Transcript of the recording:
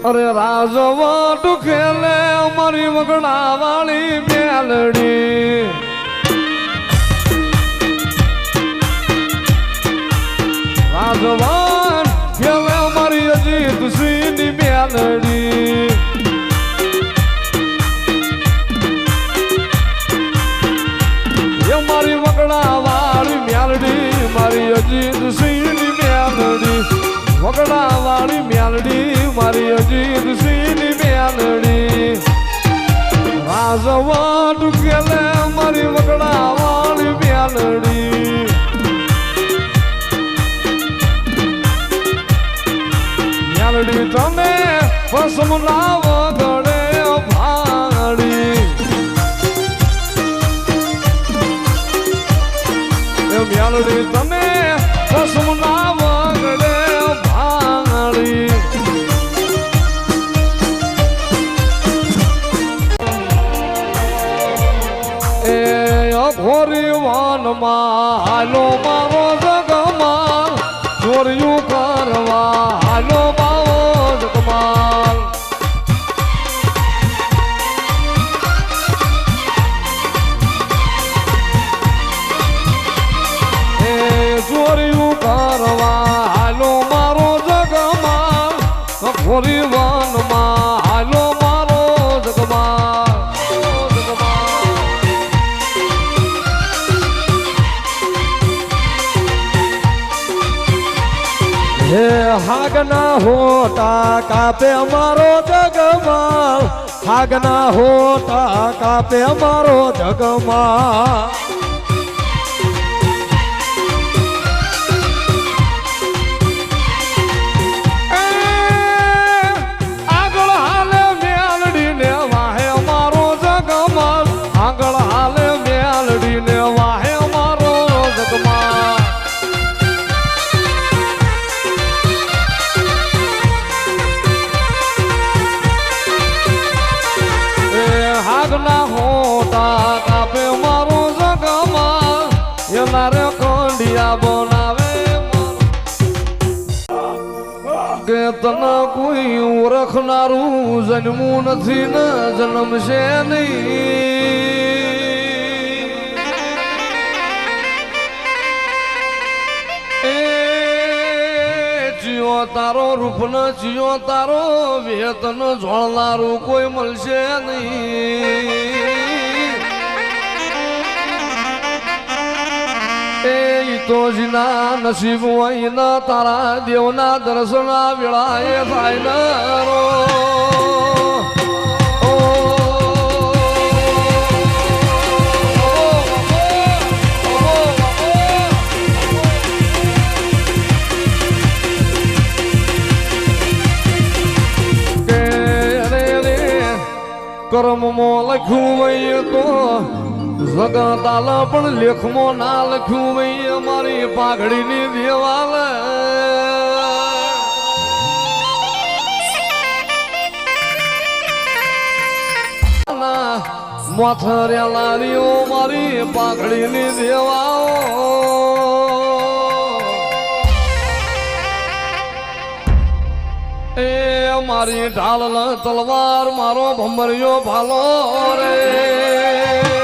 અરે રાજવટ ખેલે અમારી વગડા વાળી મેલડી રાજવટ ખેલે અમારી અજીત સિંહની મેલડી મારી વગડા વાળી મેલડી મારી અજીત સિંહની મેલડી વગડા વાળી મેલડી મારી અજીત સિંહની મેલડી રાજવટ કેલે મારી વગડા વાળી મેલડી મેલડી તમે પસમના વગડે ભાડી મેલડી તમે પસમના વગડે ભાંગડી એ ઘોરી વનમાં હાલો મારો જગમાલ ચોર્યું કરવા હાલો મારો જગમાલ ચોર્યું કરવા હાલો મારો જગમાલ ઘોરી વનમાં હાલો મારો જગમાલ હે હાગના હોટા કાપે અમારો જગમાલ હાગના હોટા કાપે અમારો જગમાલ આગળ હાલે મેલડી ને વાહે અમારો જગમાલ એ હાગના હોટા કાપે મારો જગમાલ એના રે કંડિયા બનાવે કે તને કોઈ ઓળખનારું જન્મું નથી ને જન્મશે નહીં એ જીઓ તારો રૂપ ને જીઓ તારો વેતન જોડનારું કોઈ મળશે નહીં તો જીના નસીબ હોય ને તારા દેવના દર્શન વેળાએ થાય ને કર્મમાં લખ્યું હોય તો જગતાલ પણ લેખમાં ના લખ્યું હોય અમારી પાઘડીની દેવાલ મોથર્યા લારીઓ મારી પાઘડીની દેવાઓ એ મારી ઢાલ તલવાર મારો ભમરિયો ભાલો રે